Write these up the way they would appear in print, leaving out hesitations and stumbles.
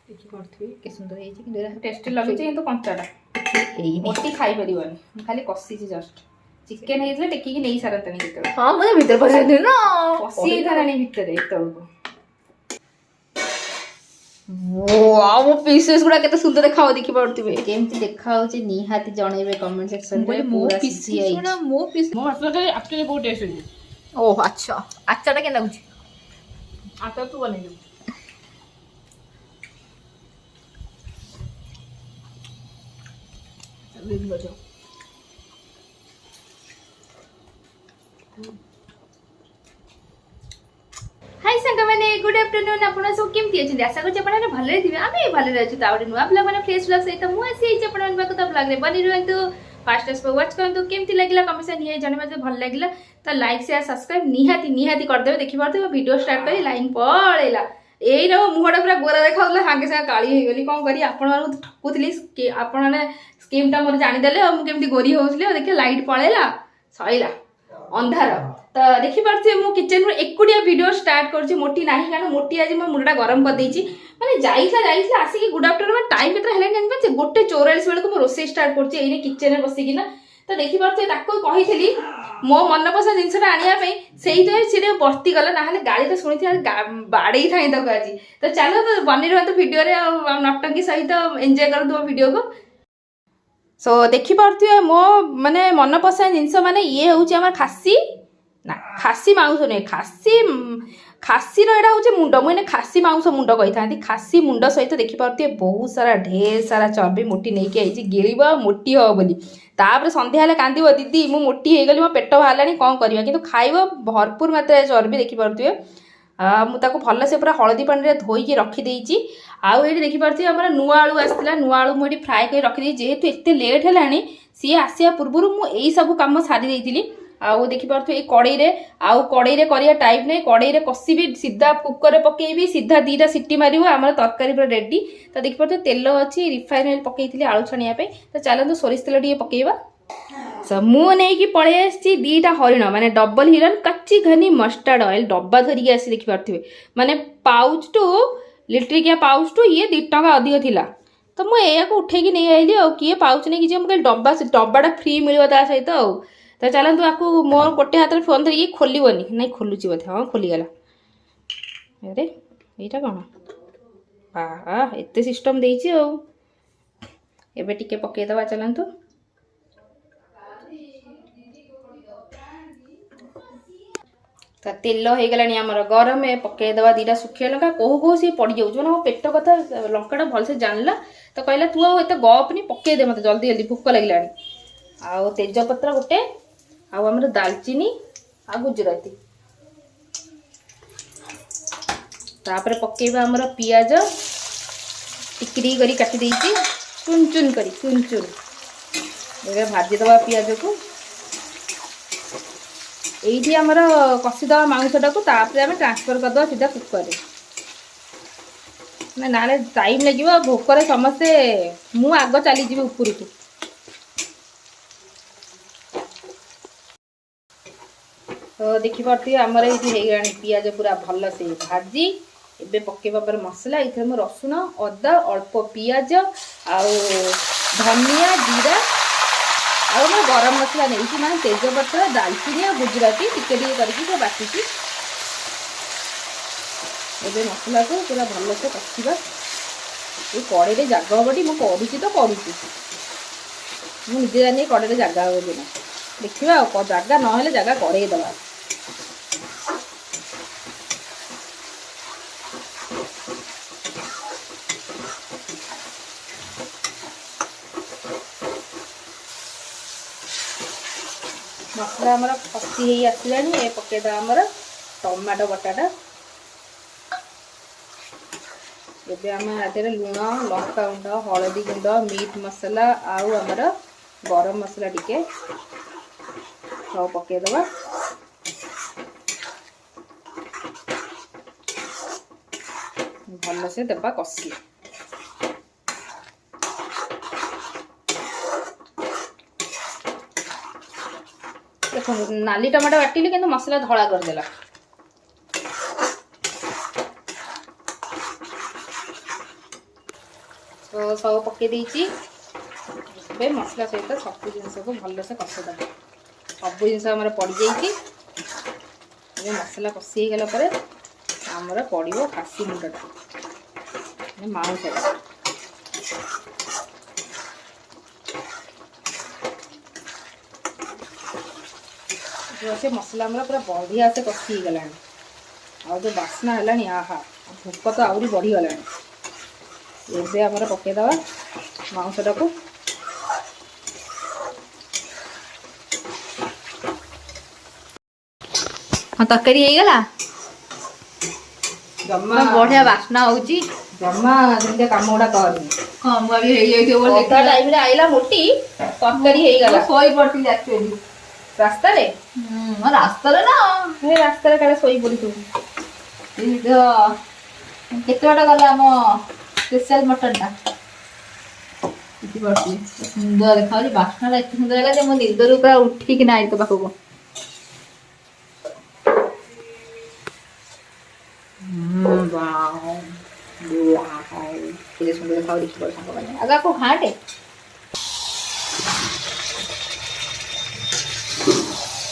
देखि करथि के सुंदर हे कि टेस्टी लगुचे किंतु कंचाटा मोटी खाई परिबनी खाली कसी जस्ट चिकन हेइले टेकी कि नहीं सारतनी भीतर हां मुझे भीतर पसंद ना कसी थारानी भीतर तळको वाओ मो पीसेस गुडा केते सुंदर देखाओ देखि पड़तिबे केमति देखाउ जे निहाती जणेबे कमेंट सेक्शन रे मो पीसेस गुडा मो पीस मो मतलब एक्चुअली बहुत टेस्ट है ओह अच्छा आचाटा के लागुची आता तू बने दे वेट बजाओ हाय संग माने गुड आफ्टरनून आपण सब केमति अछि आशा करछि आपण भले थिबे आमे भले रहछु तावडे नुवा ब्लॉग माने फ्रेश ब्लॉग सहित मु आसी अछि आपण मानबा कथा ब्लॉग रे बनि रहंतु फास्ट स्पो वॉच करंतु केमति लागिला कमेंट निहे जने मते भल लागिला तो लाइक शेयर सब्सक्राइब निहाती कर देबे देखि परते वीडियो स्टार्ट करी लाइन पळेला एई रो मुहडा पूरा गोरा देखाउला सांगे सांगे काली हे गेली कोन करी आपण मानु ठकुतली के आपण माने स्कीम टा मोर जानि देले मु केमति गोरी होउसले देखि लाइट पळेला सईला अंधार तो देखि पारथि मु किचन रो एकुडिया वीडियो स्टार्ट करछि मोटी नाही कारण मोटी आज मो मुंडा गरम कर देछि माने जाइला आसी कि गुड आफ्टरनून टाइम केतरा हेले जानि पाछे 1:44 बेल को मो रोसे स्टार्ट करछि एने किचन रे बसि किना तो देखि पारथि ताको कहिथिली मो मन पसंद जिनसटा आनिया पे सेही तो सिरे बर्ती गला ना हले गाली तो सुनिथि बाडई थाई तक आज तो चलो तो बनि रहत वीडियो रे नटंकी सहित एन्जॉय कर दो वीडियो को सो देखि पारथि मो माने मन पसंद जिनस माने ये होउछि हमर खासी ना खासी मांस ने खासी रो एडा होचे मुंड मुने खासी मांस मुंड कहि थांती खासी मुंड सहित देखि पारती बहुत सारा ढेर सारा चर्बी मोटी नै के आइछि गिळिबा मोटी हो बोली तापर संध्या हले कांदिबो दीदी मु मोटी हे गली मो पेट बाहलानी कोन करबा किंतु खाइबो भरपूर मात्रा चर्बी देखि पारती मु ताको भल से पूरा हळदी पानी रे धोई के रखि देइछि आउ एठी देखि पारती हमर नुआ आलू आस्तिला नुआ आलू मु एठी फ्राई कर रखि देइ जेहेतु एते लेट हेलानी सी आसिया पूर्वरु मु एई सब काम सारी देइतिली आउ देखि पारथु ए कड़ाई रे करिया टाइप नै कड़ाई रे कसिबी सीधा कुकर रे पकेइबी सीधा दीटा सिटी मारिबो हमर तरकारी पूरा रेडी तो देखि पारथु तेल अछि रिफाइन ऑयल पकेइतिली आलू छनिया पे तो चलंतु सोरिष तेल टिके पकेइबा सो मु नै कि पळे आछि दीटा हरिण माने डबल हिरन कच्ची घनी मस्टर्ड ऑयल डब्बा धरि आसी देखि पारथु माने पाउच टू लिटरिकिया पाउच टू ये 2 टका अधिक थिला तो मु एया को उठे कि नै आइली आ किए पाउच नै कि जे मु डब्बाटा फ्री मिलिबो ता सहित आ तो चलतु आपको मोर गोटे हाथ फोन धरिकी खोलनी नहीं खोलुची बोधे हाँ खोलीगला अरे यहाँ कौन हाँ एत सिस्टम देती एबे टिके पकईदबा चलतु तो तेल हो गलानी आमर गरम पकईदबा दीटा सुखिया लंका कहू कहू सी पड़ जाऊँ मैंने पेट कथा लंका भलसे जानला तो कहला तू आते गपनी पकईदे मत जल्दी जल्दी भोक लगे आउ तेजपत्र गोटे आमर दालचीनी आ गुजराती तापर पकेबा आमर पियाज टिकरी करी काटी देइछि चुन चुन करी चुन चुन एबे भाजी दबा पियाज को एइठी आमर कसी दबा मांसटा को तापर आमे ट्रांसफर कर दबा सीधा कुकर रे ना नाले टाइम लागिवो भोकर समस्ते मु आगो चली जिवि ऊपर को तो देखि पारती हमर एठी हे गलानी पियाज पूरा भल से भाजी एबे पकेबा पर मसला इथे म रसुन अदा अल्प पियाज आ धनिया जीरा आ म गरम मसला नेइछि माने तेजपत्र दालचीनी आ गुजराती टिके टिके करके से बाटिछि एबे मसला को पूरा भल से कसिबा ए कड़े रे जागा बडी म करूछि तो करूछि मु निजे जानि कड़े रे जागा हो बिना देखिबा जागा न हेले जागा कड़े दबा मसला आमर कसी ही आसलानी ए पकेदा आमर टमाटो बटाटा एबे आम आदर लुण लंका गुंड हलदी गुंड मीट मसला आउ आमर गरम मसला टिके सब पकेदबा भल से देबा कसी देखो नाली टमाटो बाटिली किंतु मसला धला करदेला ତ ସବୁ ପକେଇ ଦେଇଛି। ଏବେ ମସଲା ସହିତ ସବୁ ଜିନିଷକୁ ଭଲସେ କଷିଦେବା। ସବୁ ଜିନିଷ ଆମର ପଡ଼ିଯାଇଛି। ଏବେ ମସଲା କଷି ହେଇଗଲା ପରେ ଆମର ପଡ଼ିବ ଖାସି ମୁଣ୍ଡଟା, ମାଉଁସଟା। ସେ ମସଲା ଆମର ପୁରା ବଢ଼ିଆ ସେ କଷି ହେଇଗଲାଣି। ଆଉ ଯେଉଁ ବାସ୍ନା ହେଲାଣି, ଆହା, ଭୋକ ତ ଆହୁରି ବଢ଼ିଗଲାଣି। ଏବେ ଆମର ପକାଇଦେବା ମାଉଁସଟାକୁ। ହଁ, ତରକାରୀ ହେଇଗଲା। ଜମା ବଢ଼ିଆ ବାସ୍ନା ହେଉଛି। ଜମା ଯେମିତି କାମ ଗୁଡ଼ା କରନି। ହଁ, ମୁଁ ବି ହେଇଯାଇଥିବ ବୋଲି ଅଧା ଟାଇମ୍ରେ ଆଇଲା ମୋଟି, ତରକାରୀ ହେଇଗଲା। ଶୋଇ ପଡ଼ିଥିଲି ଆକ୍ଚୁଆଲି ରାସ୍ତାରେ। ରାସ୍ତାରେ ନା ରାସ୍ତାରେ କାଳେ ଶୋଇ ପଡ଼ିଥିବୁ। କେତେ ବାଟ ଗଲା ଆମ ସ୍ପେଶାଲ ମଟନଟା। ସୁନ୍ଦର ଦେଖାଯାଉଛି, ବାସ୍ନାଟା ଏତେ ସୁନ୍ଦର ହେଲା ଯେ ମୁଁ ନିଦରୁ ପୁରା ଉଠିକି ନାଇଁ ତୋ ପାଖକୁ। କେତେ ସୁନ୍ଦର ଦେଖାଯାଉଛି, ଦେଖିବ ସାଙ୍ଗମାନେ। ଆଗ ଆକୁ ଘାଟେ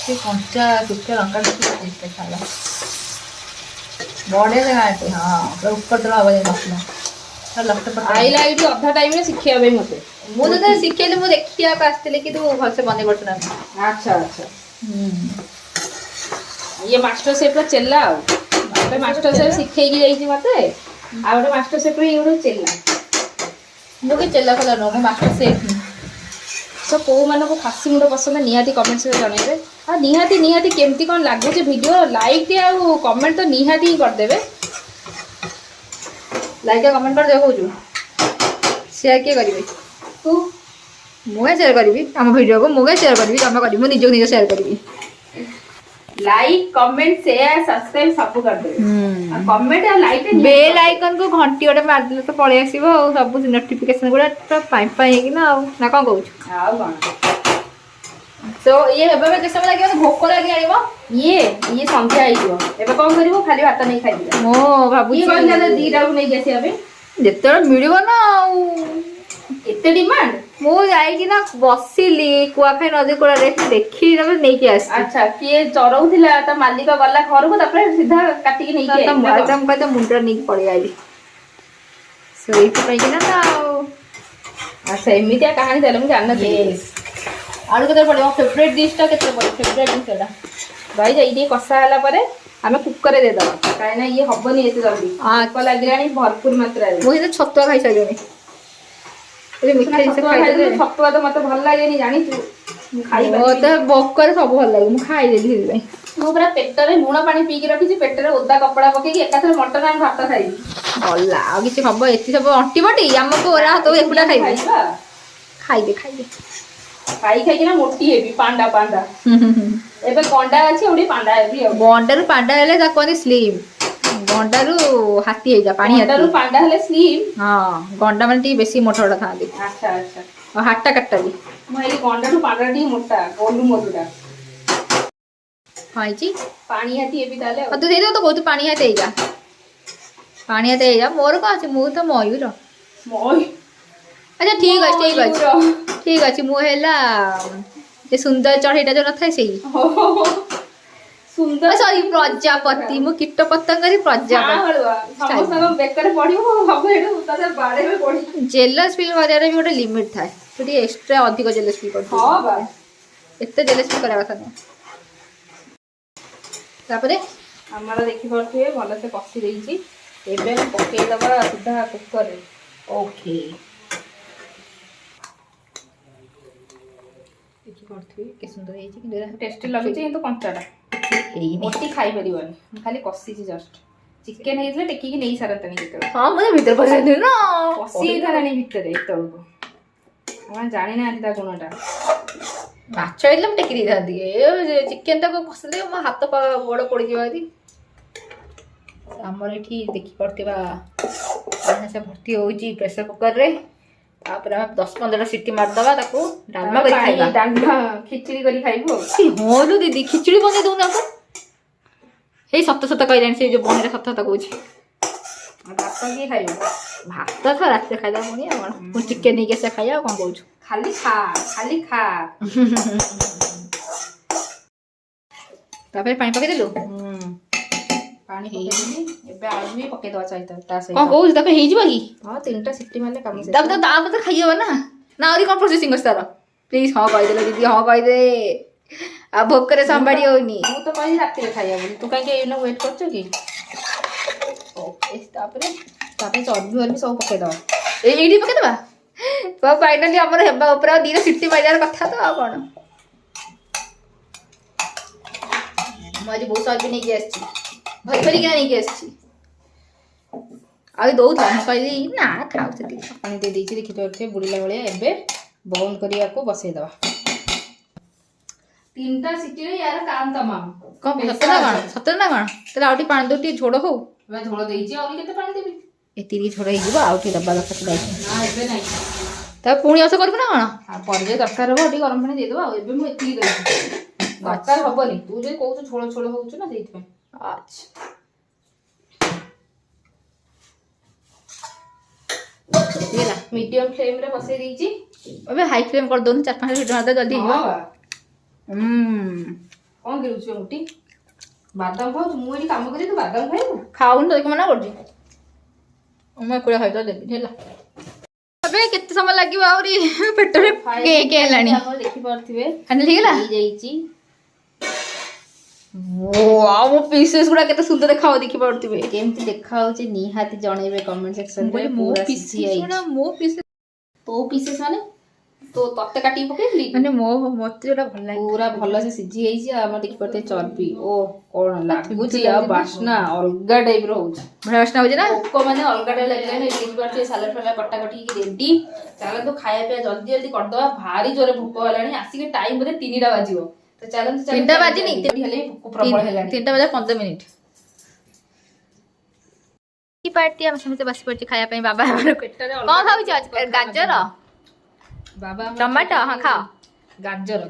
ସେ କଞ୍ଚା ଶୁଖିଲା ଲଙ୍କା ଖାଇବା ବଢିଆ ସେ ଘାଟେ। ହଁ, ପୁରା ଉପର ତଳ ହବ ମସଲା ଆଇଲା ଏଇଠି ଅଧା ଟାଇମ୍ରେ ଶିଖିବା ପାଇଁ ମୋତେ। ମୁଁ ତତେ ଶିଖେଇଲି, ମୁଁ ଦେଖିବାକୁ ଆସିଥିଲି କି ତୁ ଭଲସେ ବନେଇ ପାରୁଛୁ ନା। ଆଚ୍ଛା ଆଚ୍ଛା। ଇଏ ମାଷ୍ଟର ସେଫ୍ର ଚେଲା ଆଉ। ଗୋଟେ ମାଷ୍ଟର ସେଫ୍ ଶିଖେଇକି ଯାଇଛି ମୋତେ, ଆଉ ଗୋଟେ ମାଷ୍ଟର ସେଫ୍ର ଇଏ ଗୋଟେ ଚେଲା। ମୁଁ ବି ଚେଲା ଫେଲା ନୁହଁ, ମୁଁ ମାଷ୍ଟର ସେଫ୍। ତ କେଉଁମାନଙ୍କୁ ଖାସି ମୁଣ୍ଡ ପସନ୍ଦ ନିହାତି କମେଣ୍ଟସରେ ଜଣେଇବେ। ଆଉ ନିହାତି କେମିତି କ'ଣ ଲାଗୁଛି ଭିଡ଼ିଓ, ଲାଇକ୍ ଆଉ କମେଣ୍ଟ ତ ନିହାତି ହିଁ କରିଦେବେ। ଲାଇକ୍ କମେଣ୍ଟ କରିଦେବେ କହୁଛୁ। ସେୟାର କିଏ କରିବେ? ତୁ। ମୁଁ ସେୟାର କରିବି ଆମ ଭିଡ଼ିଓକୁ। ମୁଁ ସେୟାର କରିବି, ତମେ କରିବି। ମୁଁ ନିଜକୁ ନିଜେ ସେୟାର କରିବି। ଲାଇକ୍, କମେଣ୍ଟ, ସେୟାର, ସବସ୍କ୍ରାଇବ ସବୁ କରିଦେବେ। ଆଉ କମେଣ୍ଟ ଆଉ ଲାଇକ୍ ବେଲ୍ ଆଇକନକୁ ଘଣ୍ଟି ଗୋଟେ ମାରିଦେଲେ ତ ପଳେଇ ଆସିବ ଆଉ ସବୁ ନୋଟିଫିକେସନ ଗୁଡ଼ା ପାଇ ହେଇକିନା ଆଉ। ନା କ'ଣ କହୁଛୁ? ଆଉ କ'ଣ? ତ ଇଏ ହେବା ପାଇଁ କେତେ ସମୟ ଲାଗିବ? ଭୋକ ଲାଗି ଆଣିବ। ଇଏ ସନ୍ଧ୍ୟା ହେଇଯିବ। ଏବେ କ'ଣ କରିବୁ? ଖାଲି ଭାତ ନେଇ ଖାଇଯିବ। ମୁଁ ଭାବୁଛି ଦିଟାକୁ ନେଇକି ଆସିବା ପାଇଁ। ଯେତେବେଳେ ମିଳିବ ନା ଆଉ। ଏତେ ଡିମାଣ୍ଡ? ମୁଁ ଯାଇକି ନା ବସିଲି କୁଆଖାଇ ନଦୀ କୂଳରେ, ଦେଖିଲି, ତାପରେ ନେଇକି ଆସିଲି। ଆଚ୍ଛା, କିଏ ଚରଉଥିଲା? ତା ମାଲିକ ଗଲା ଘରକୁ, ତାପରେ ସିଧା କାଟିକି ନେଇକି ତା ମୁଣ୍ଡ ନେଇକି ପଳେଇ ଆଇଲି ସେଇଥିପାଇଁ କିନା ନା ଆଉ। ଆଚ୍ଛା, ଏମିତିଆ କାହାଣୀ ତାହେଲେ ମୁଁ ଜାଣିନଥିଲି। ଆଳୁ କେତେବେଳେ ପଡ଼ିବ? ଫେଭରେଟ୍ ଡିଶ୍ଟା କେତେବେଳେ ପଡ଼ିବ? ଫେଭରେଟ୍ ଡିଶ୍ ଏଟା। ଭାଇ ଏଇ ଟିକେ କଷା ହେଲା ପରେ ଆମେ କୁକରରେ ଦେଇଦେବା, କାହିଁକିନା ଇଏ ହବନି ଏତେ ଜଲ୍ଦି। ଭୋକ ଲାଗିଲାଣି ଭରପୁର ମାତ୍ରାରେ। ମୁଁ କିନ୍ତୁ ଛତୁଆ ଖାଇସାରିଲିଣି। ଛତୁଆ ତ ମତେ ଭଲ ଲାଗେନି ଜାଣିଛୁ। ମତେ ଭୋକରେ ସବୁ ଭଲ ଲାଗେ, ମୁଁ ଖାଇଦେଲି ସେଥିପାଇଁ। ମୁଁ ପୁରା ପେଟରେ ଲୁଣ ପାଣି ପିଇକି ରଖିଛି, ପେଟରେ ଓଦା କପଡ଼ା ପକେଇକି ଏକାଥରେ ମଟନ ଆଉ ଭାତ ଖାଇବି। ଭଲ, ଆଉ କିଛି ହବ? ଏତେ ସବୁ ଅଣ୍ଟିବଟି ଆମକୁ ଓରା ହାତ ଏକୁଟା ଖାଇବି। ଖାଇଦେ ଖାଇକିନା ମୋଟି ହେବି, ପାଣ୍ଡା। ଏବେ ଗଣ୍ଡା ଅଛି, ଗୋଟେ ପାଣ୍ଡା ହେବି ଆଉ। ଗଣ୍ଡାରୁ ପାଣ୍ଡା ହେଲେ ତାକୁ କୁହନ୍ତି ସ୍ଲିମ୍। ଗଣ୍ଡାରୁ ହାତୀ ହେଇଯା, ପାଣି ହାତୀ। ପାଣ୍ଡା ହେଲେ ସ୍ଲିମ୍। ହଁ, ଗଣ୍ଡା ମାନେ ଟିକେ ବେଶୀ ମୋଟା ମୋଟା ଥାନ୍ତି। ଆଚ୍ଛା। ଆଉ ହାଟା କାଟା ବି। ମୁଁ ଏଇ ଗଣ୍ଡାଠୁ ପାଣ୍ଡା ଟିକେ ମୋଟା, ଗୋଲୁ ମୋଲୁଟା। ହେଇଛି ପାଣି ହାତୀ ହେବି ତାହେଲେ ଆଉ। ତୁ ସେଇଥିବ ତ କହୁଛୁ ପାଣି ହାତୀ ହେଇଯା। ପାଣି ହାତୀ ହେଇଯା, ମୋର କ'ଣ ଅଛି? ମୁଁ ତ ମୟୂର। ଆଚ୍ଛା, ଠିକ ଅଛି। ମୁଁ ହେଲା ସେ ସୁନ୍ଦର ଚଢ଼େଇଟା ଯୋଉ ନଥାଏ ସେଇ। ସୁନ୍ଦର ସରି, ପ୍ରଜାପତି। ମୁଁ କୀଟ ପତଙ୍ଗରେ ପ୍ରଜାପତି। ସମସ୍ତଙ୍କ ବେକରେ ପଡ଼ିବ, ସବୁ ଏଠୁ ତାদের ବାଡ଼େଇବେ ପଡ଼ିବ। ଜେଲସ୍ ଫିଲ୍ କରିବାର ବି ଗୋଟେ ଲିମିଟ୍ ଥାଏ। ତୁ ଟିକେ ଏକ୍ସଟ୍ରା ଅଧିକ ଜେଲସ୍ ଫିଲ୍ କରୁଛୁ। ହଁ ବା, ଏତେ ଜେଲସ୍ ଫିଲ୍ କରିବା କଥା ନୁହଁ। ତାପରେ ଆମର ଦେଖିପାରୁଥିବେ ଭଲସେ କଷି ଦେଇଛି। ଏବେ ଆମେ ପକେଇଦେବା ସିଧା କୁକରରେ। ଓକେ, ଦେଖିପାରୁଥିବେ କେତେ ସୁନ୍ଦର ହେଇଛି। କିନ୍ତୁ ଟେଷ୍ଟି ଲାଗୁଛି, କିନ୍ତୁ କଞ୍ଚାଟା ମୋଟି ଖାଇପାରିବନି। ମୁଁ ଖାଲି କଷିଛି ଜଷ୍ଟ। ଚିକେନ ହେଇଥିଲେ ଟେକିକି ନେଇ ସାରନ୍ତାଣି କେତେବେଳେ। ହଁ, ମୁଁ ଭିତରେ ପଶିଯାଇଥିଲି ନା, କଷି ହେଇଥାନ୍ତାଣି ଭିତରେ ଏତେବେଳକୁ। ଆପଣ ଜାଣିନାହାନ୍ତି ତା ଗୁଣଟା। ମାଛ ହେଇଥିଲେ ମୁଁ ଟେକି ଦେଇଥାନ୍ତି। ଚିକେନଟାକୁ କଷିଲେ ମୋ ହାତ ଗୋଡ଼ ପଡ଼ିଯିବ ଯଦି। ଆମର ଏଠି ଦେଖିପାରୁଥିବା ସେ ଭର୍ତ୍ତି ହେଉଛି ପ୍ରେସର କୁକରରେ। ତାପରେ ଆମେ 10-15 ସିଟି ମାରିଦେବା, ତାକୁ ଡାଲମା କରି ଖାଇବା। ଡାଲମା ଖିଚୁଡ଼ି କରି ଖାଇବୁ ଆଉ। ହଁ ଲୋ ଦିଦି, ଖିଚୁଡ଼ି ବନେଇ ଦଉନା। ହେଇ ସତ କହିଲାଣି, ସେ ଯୋଉ ବନେଇଟା ସତ କହୁଛି। ଭାତ ଭାତ କିଏ ଖାଇବ? ଭାତ ତ ରାତିରେ ଖାଇଦବା ପୁଣି ଆଉ କ'ଣ ପୁଣି ଚିକେନ୍ ନେଇକି ଆସିବା ଖାଇବା ଆଉ କ'ଣ କହୁଛୁ ଖାଲି ଖା ଖାଲି ଖା। ତାପରେ ପାଣି ପକେଇଦେଲୁ ପାଣି ପକେଇଦେଲି ଏବେ ଆଳୁ ବି ପକେଇଦବା ସହିତ ତା ସହିତ। କ'ଣ କହୁଛୁ ତାପରେ ହେଇଯିବ କି? ହଁ 3ଟା ସିଟି ମାରିଲେ କାମ ଶେଷ। ତାପରେ ତା ପରେ ଖାଇହବ ନା ନା ଆହୁରି କ'ଣ ପ୍ରୋସେସିଂ ଅଛି ତାର? ପ୍ଲିଜ୍ ହଁ କହିଦେଲେ ଦିଦି ହଁ କହିଦେ ଆଉ ଭୋକରେ ସମ୍ଭାଳି ହଉନି। ମୁଁ ତ କହିଲି ରାତିରେ ଖାଇବା ବୋଲି ତୁ କାହିଁକି ଏଇନା ୱେଟ୍ କରୁଛୁ କି? ଓକେ ତାପରେ ଚର୍ବି ଫର୍ବି ସବୁ ପକେଇଦବା। ଏଇଠି ପକେଇଦବା ତ ଫାଇନାଲି ଆମର ହେବା ଉପରେ ଆଉ 2ଟା ସିଟି ମାରିବାର କଥା ତ ଆଉ କ'ଣ। ମୁଁ ଆଜି ବହୁତ ଚର୍ବି ନେଇକି ଆସିଛି ଭରି ଭରିକିନା ନେଇକି ଆସିଛି ଆଉ ଦଉଥିଲା ମୁଁ କହିଲି ନା ଖାଉ ସେତିକି। ପାଣି ଦେଇ ଦେଇଛି ଦେଖିପାରୁଥିବେ ବୁଡ଼ିଲା ଭଳିଆ। ଏବେ ବନ୍ଦ କରିବାକୁ ବସେଇଦବା। 3ଟା ସିଟିରେ ୟାର କାମ ତମାମ। କ'ଣ ସତରେ ନା କ'ଣ ସତରେ ନା କ'ଣ? ତାହେଲେ ଆଉ ଟିକେ ପାଣି ଦଉ ଟିକେ ଝୋଳ ହଉ। ଝୋଳ ଦେଇଛି ଆହୁରି କେତେ ପାଣି ଦେବି? ଏତିକି ଝୋଳ ହେଇଯିବ ଆଉ ଟିକେ ଦବା ଦରକାର ଥିଲା। ନା ଏବେ ନାହିଁ ତାପରେ ପୁଣି ଅସ କରିବୁ ନା କ'ଣ? ଆଉ ପରେ ଯଦି ଦରକାର ହବ ଟିକେ ଗରମ ପାଣି ଦେଇଦେବା ଆଉ। ଏବେ ମୁଁ ଏତିକି ଦେଉଛି ଦରକାର ହବନି ତୁ ଯଦି କହୁଛୁ ଝୋଳ ଝୋଳ ହଉଛୁ ନା ସେଇଥିପାଇଁ। ଆଚ୍ଛା ହେଲା ମିଡିୟମ ଫ୍ଲେମରେ ବସେଇ ଦେଇଛି। ଏବେ ହାଇ ଫ୍ଲେମ୍ କରିଦଉନୁ 4-5 ମିନିଟ୍ ମାରିଦେ ଜଲ୍ଦି ହେଇଯିବ। କ'ଣ କିଣୁଛୁ ମୁଟି? ବାଦାମ ଖାଉଛୁ? ମୁଁ ଏଠି କାମ କରି ତୁ ବାଦାମ ଖାଇବୁ? ଖାଉନି ତ ମନା କରୁଛି ମୁଁ ଏକୁଳିଆ ଖାଇଦେବା ଦେବି ହେଲା। ଏବେ କେତେ ସମୟ ଲାଗିବ ଆହୁରି ପେଟରେ କେକ୍ ହେଲାଣି ଆପଣ ଦେଖିପାରୁଥିବେ ଫାଇନାଲ ହେଇଗଲା। ହେଇଯାଇଛି। ଆଉ ମୋ ପିସେସ୍ ଗୁଡ଼ା କେତେ ସୁନ୍ଦର ଦେଖାଉ ଦେଖିପାରୁଥିବେ। କେମିତି ଦେଖାଯାଉଛି ନିହାତି ଜଣେଇବେ କମେଣ୍ଟ ସେକ୍ସନରେ। ମୋ ପୁରା ପିସେସ୍ ସିଝି ଯାଇଛି। ମୋ ପିସେସ୍ ତୋ ପିସେସ୍ ମାନେ ତତେ କାଟିକି ପକେଇଥିଲି ମାନେ ମତେ ଯୋଉଟା ଭଲ ଲାଗେ ପୁରା ଭଲସେ ସିଝି ଯାଇଛି। ଆଉ ଆମର ଦେଖିପାରୁଥିବେ ଚର୍ବି ଓ କ'ଣ ଲାଗୁଛି ଆଉ ବାସ୍ନା ଅଲଗା ଟାଇପ ର ହଉଛି। ବଢ଼ିଆ ବାସ୍ନା ହଉଛି ନା? ପୋକ ମାନେ ଅଲଗା ଟାଇପ ଲାଗିଲାଣି। ଦେଖିପାରୁଥିବେ ସାଲାଡ ଫାଲାଡ କଟାକଟି ରେଡି। ଚାଲନ୍ତୁ ଖାଇବା ପିଇବା ଜଲ୍ଦି ଜଲ୍ଦି କରିଦବା। ଭାରି ଜୋରେ ଭୋକ ହେଲାଣି। ଆସିକି ଟାଇମ ବୋଧେ 3ଟା ବାଜିବ। ତ ଚାଲନ୍ତୁ 3ଟା ବାଜିନି ହେଲେ ଭୋକ ପ୍ରବଳ ହେଲାଣି। 3ଟା ବାଜେ 15 ମିନିଟ୍। କି ପାର୍ଟି ଆମେ ସମସ୍ତେ ବସି ପଡ଼ିଛି ଖାଇବା ପାଇଁ। ବାବା ପେଟରେ କ'ଣ ଖାଉଛ? ଗାଜର ବାବା ଟମାଟୋ ହଁ ଖାଅ। ଗାଜର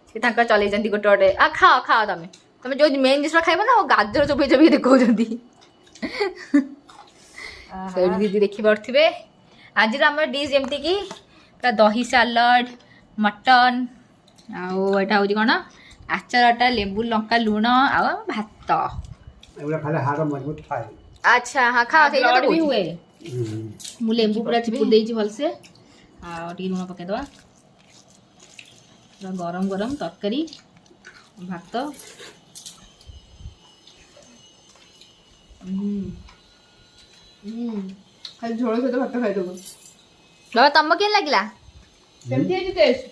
ସେ ତାଙ୍କର ଚଲେଇଛନ୍ତି ଗୋଟେ ଗୋଟେ ଖାଅ ଖାଅ ତମେ ଯୋଉ ମେନ୍ ଜିନିଷ ଖାଇବ ନା ଗାଜର ଚୋବେଇ ଚୋବେଇ ଦେଖାଉଛନ୍ତି। ସେଇଠି ଦିଦି ଦେଖିପାରୁଥିବେ ଆଜିର ଆମର ଡିଶ୍ ଯେମିତିକି ପୁରା ଦହି ସାଲାଡ଼ ମଟନ୍ ଆଉ ଏଇଟା ହେଉଛି କ'ଣ ଆଚାରଟା ଲେମ୍ବୁ ଲଙ୍କା ଲୁଣ ଆଉ ଭାତ। ଆଚ୍ଛା ହଁ ଖାଅ ସେଇଟା ତ ବି କହୁଛି। ହୁଏ। ମୁଁ ଲେମ୍ବୁ ପୁରା ଚିପୁଡ଼ି ଦେଇଛି ଭଲସେ। ଆଉ ଟିକେ ଲୁଣ ପକେଇଦବା। ପୁରା ଗରମ ଗରମ ତରକାରୀ ଭାତ। ଖାଲି ଝୋଳ ସହିତ ଭାତ ଖାଇଦେବୁ। ବାବା ତମକୁ କେମିତି ଲାଗିଲା? କେମିତି ହେଇଛି ଟେଷ୍ଟ?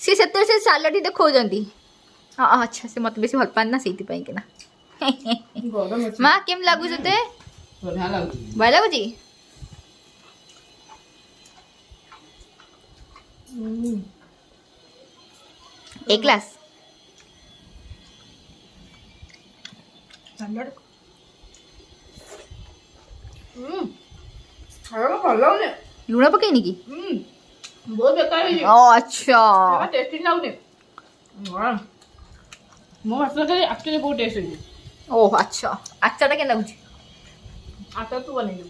ସେ ସେତେବେଳେ ସେ ସାଲାଡ଼ ହିଁ ଦେଖାଉଛନ୍ତି। ହଁ ଆଚ୍ଛା ସେ ମୋତେ ବେଶୀ ଭଲ ପାଆନ୍ତି ନା ସେଇଥିପାଇଁ କିନା। ଗରମ ଅଛି। ମା କେମିତି ଲାଗୁଛି ତତେ? ବଢ଼ିଆ ଲାଗୁଛି। ଭଲ ଲାଗୁଛି? ଏ କ୍ଲାସ୍ ସାଲାଡ଼ ଖାଇବା ଭଲ ଲାଗୁନି। ଲୁଣ ପକେଇନି କି? ବହୁତ ବେକାର ହେଇଛି। ଆଚ୍ଛା ଟେଷ୍ଟି ଲାଗୁନି। ମୋ ଭାତ ତରକାରୀ ଆକ୍ଚୁଆଲି ବହୁତ ଟେଷ୍ଟ ହେଇଛି। ଓହ ଆଚ୍ଛା ଆଚାରଟା କେମିତି ଲାଗୁଛି? ଆଚାର ତୁ ବନେଇବୁ।